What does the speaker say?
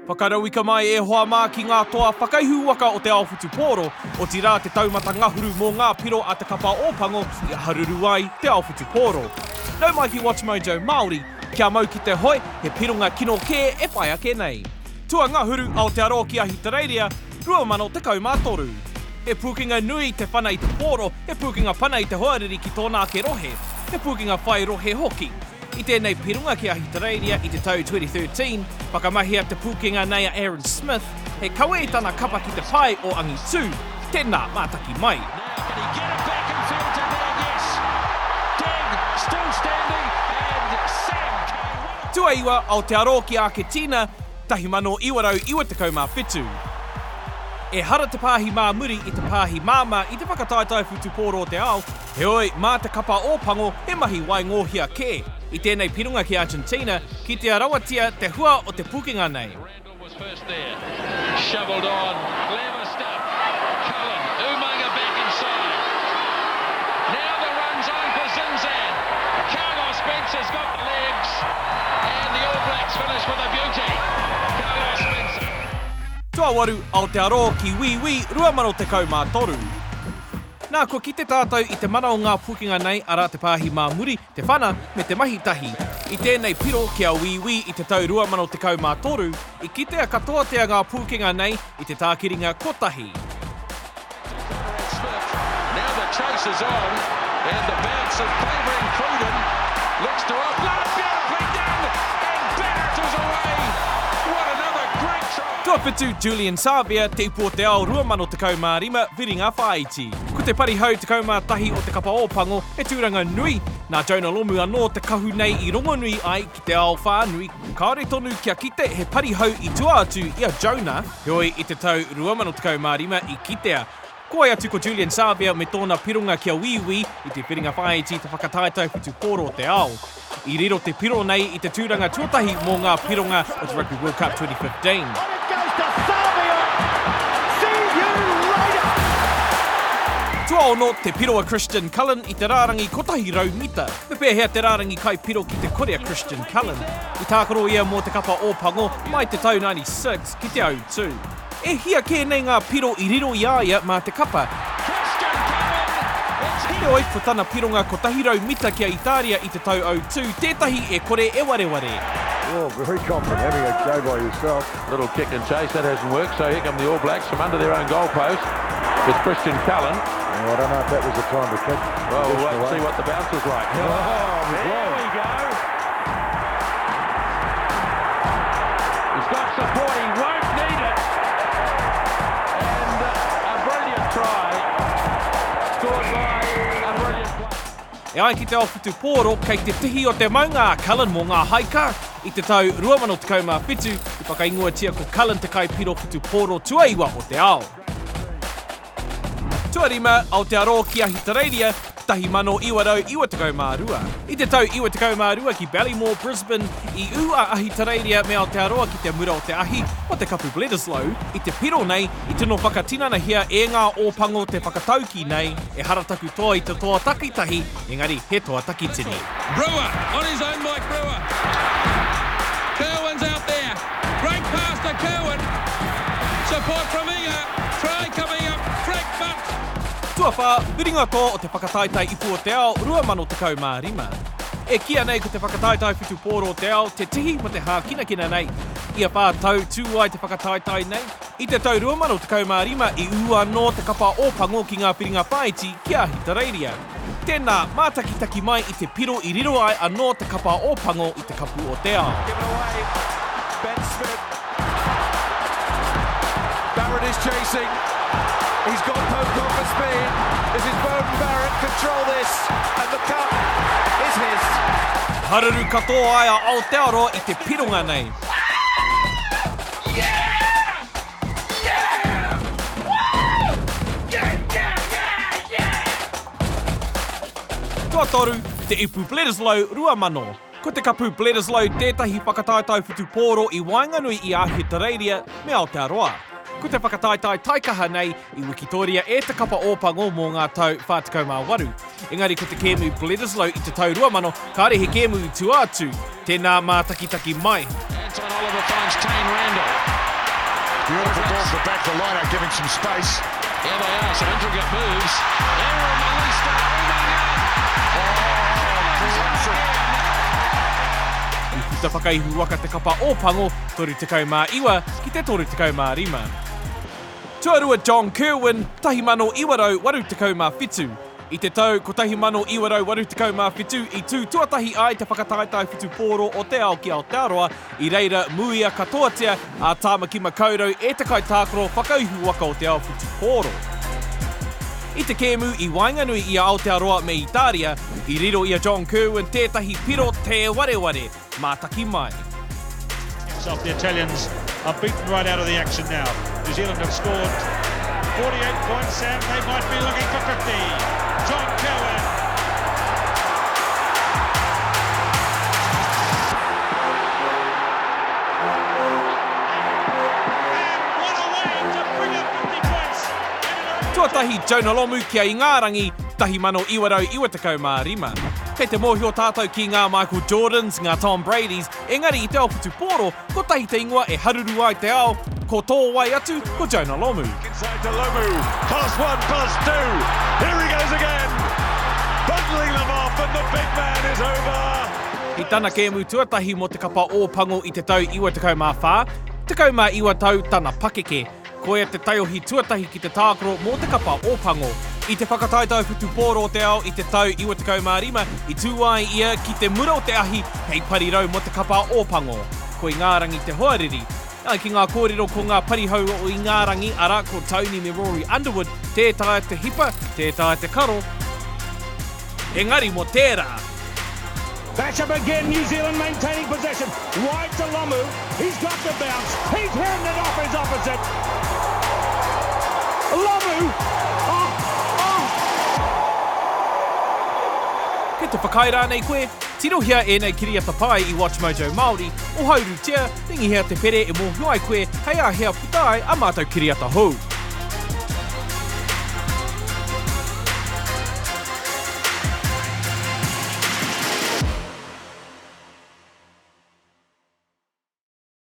Whakarauika mai e hoa mā ki ngā toa whakaihuwaka o te ao whutupōro, otirā te taumata ngahuru mō ngā piro a te kapa Ōpango i haruru ai te ao whutupōro. Nau mai ki Watch Mojo Māori, kia mau ki te hoi, he pirunga kino kē e whai ake nei. Tua ngahuru Aotearoa ki Ahitereiria, 2013. He pukinga nui te whana i te pōro, he pukinga pana i te hoariri ki tōnā ke rohe, he pukinga whai rohe hoki. I tēnei pirunga ki Ahitereiria i te tau 2013, whakamahia te pukinga nei a Aaron Smith, he kawe i tana kapa ki te pai o angi tū, tēnā mātaki mai. Tua iwa Aotearoa ki Argentina, 1997. E hara te pāhi mā muri i te pāhi māma i te whakataitai whutupōro o te ao, he oi, mā te kapa Ōpango he mahi wai ngōhia kē. I tēnei pirunga ki Argentina, ki te arawatia te hua o te pukinga nei. Shoveled on, clever stuff. Cullen, Ōpango back inside. Now the run's on for Zinzan. Carlos Spencer's got the legs, and the All Blacks finish with a beauty. Carlos Spencer. Tua waru Aotearoa ki Wiwi 2013. Nā ko ki te tātou i te mana o ngā pukinga nei ara te pāhi mā muri, te whana me te mahi tahi. I tēnei piro ki a Wiwi i te tau 2013, i kitea katoatea ngā pukinga nei i te tākiringa kotahi. Now the chase is on, and the bounce is favouring Cruden. Looks to offload, beautifully done, and Barrett is away. What another great try. Tua whitu Julian Savia, te ipu o te ao 2015, viringa whaiti. Ko te parihau te kaumātahi o te kapa Ōpango, he tūranga nui. Nā Jonah Lomu anō te kahu nei i rongo nui ai ki te ao whānui. Kāore tonu kia kite he parihau i tua atu ia Jonah, he oi i te tau 2015 i kitea. Ko ai atu ko Julian Savia me tōna pirunga kia Wiwi i te whiringa whaiti te whakataitai whutupōro o te ao. I riro te piro nei i te tūranga tuatahi mō ngā pirunga o te Rugby World Cup 2015. Tua ono te piro a Christian Cullen i te rārangi kotahi rau mita. Me pēhea te rārangi kai piro ki te kore a Christian Cullen. I tākaro ia mō te kapa Ōpango mai te tau 96 ki te au 2. E hia kē nei ngā piro i riro i aia mā te kapa. He oi putana pironga kotahi rau mita ki a Italia i te tau au 2, tētahi e kore e wareware. Oh, very confident having a go by yourself. Little kick and chase, that hasn't worked, so here come the All Blacks from under their own goalpost with Christian Cullen. Oh, I don't know if that was the time to kick. Well, we'll wait and see what the bounce was like. Oh, there we go. He's got support, he won't need it. And a brilliant try. Scored by a brilliant play. E ai ki te ao whutupōro, kei te tihi o te maunga a Cullen mō ngā haika. I te tau 2017, i whakaingoa tia ko Cullen te kai piro whutupōro tuaiwa o te ao. Tuarima, Aotearoa ki Ahitereiria, 1992. I te tau 92 ki Ballymore, Brisbane, i ua Ahitereiria me Aotearoa ki te mura o te ahi o te kapu Bledisloe, i te piro nei, i tino whakatinana hia e ngā Ōpango te whakatauki nei, e harataku toa i te toa takitahi, engari he toa takitini. Brewer, on his own Mike Brewer. Kerwin's out there. Great pass to Kerwin. Support from Inga. Try coming up. Frank Butt. Tuawha, viringa tō o te whakataitai ipu o te ao 2015. E kia nei ko te whakataitai whutupōro o te ao, te tihi ma te hākinakina nei. Ia whā tau tū ai te whakataitai nei. I te tau 2015 i ua no te kapa Ōpango ki ngā whiringa whaiti ki Ahitereiria. Tēnā, mātakitaki mai i te piro i riro ai anō te kapa Ōpango i te kapu o te ao. Ben Smith. Barrett is chasing. He's got Pope on for speed. This is Beauden Barrett, control this, and the cup is his. Haruru katoa ai a Aotearoa i te pirunga nei. Tua toru, te ipu Bledisloe 2. Ko te kapu Bledisloe tētahi whakataitai whutupōro i Wainganui i Ahitereiria me Aotearoa. Ko te whakataitai taikaha nei i Wikitoria e te kapa Ōpango mō ngā tau 48. Engari ko te kēmu Bledisloe i te tau 2, kāre he kēmu i tuātu. Tēnā mātakitaki mai. Anton Oliver finds Tane Randall. Beautiful ball for back the line out, giving some space. Here they are, some intricate moves. Error released to I puta whakaihuwaka te kapa Ōpango, 39 ki te 35. Tuarua John Kerwin, 1987. I te tau ko 1987 i tū tuatahi ai te whakataitai whutupōro o te ao ki Aotearoa i reira muia katoatia a tāmaki makaurau e te kaitākaro whakaihuwaka o te ao whutupōro. I te kēmu i wainganui i Aotearoa me Itaria, i riro ia John Kerwin tētahi piro te wareware, mātaki mai. The Italians are beaten right out of the action now. New Zealand have scored 48 points and they might be looking for 50. John Kerwin. And what a way to bring up 50 points. Tuatahi Jonah Lomu kia i Ngārangi, 1995. Kei te mōhio tātou ki ngā Michael Jordans, ngā Tom Bradys, engari i te ao whutupōro, ko tahi te ingoa e haruru ai te ao, ko tō wai atu, ko Jonah Lomu. Inside to Lomu, pass one, pass two, here he goes again, bundling them off and the big man is over. I tana kēmu tuatahi mo te kapa Ōpango i te tau 94, 19 tau tana pakeke. Koia te taiohi tuatahi ki te tākaro mō te kapa Ōpango. I te whakataitai whutupōro o te ao i te tau 95, i tūai ia ki te mura o te ahi hei parirau mo te kapa Ōpango. Ko i Ngārangi te hoariri. Ai ki ngā kōrero ko ngā parihau o i Ngārangi ara ko Tony me Rory Underwood, tētai te hipa, tētai te karo. Engari mo tērā. Bash up again, New Zealand maintaining possession. Wide to Lomu. He's got the bounce. He's handed it off his opposite. Lomu! Kei te whakaira nei koe, tirohia e nei kiriata pai i Watch Mojo Māori, o hauru tia, ringi hea te pere e mōhio ai koe, hei a hea putai a mātou kiriata hou.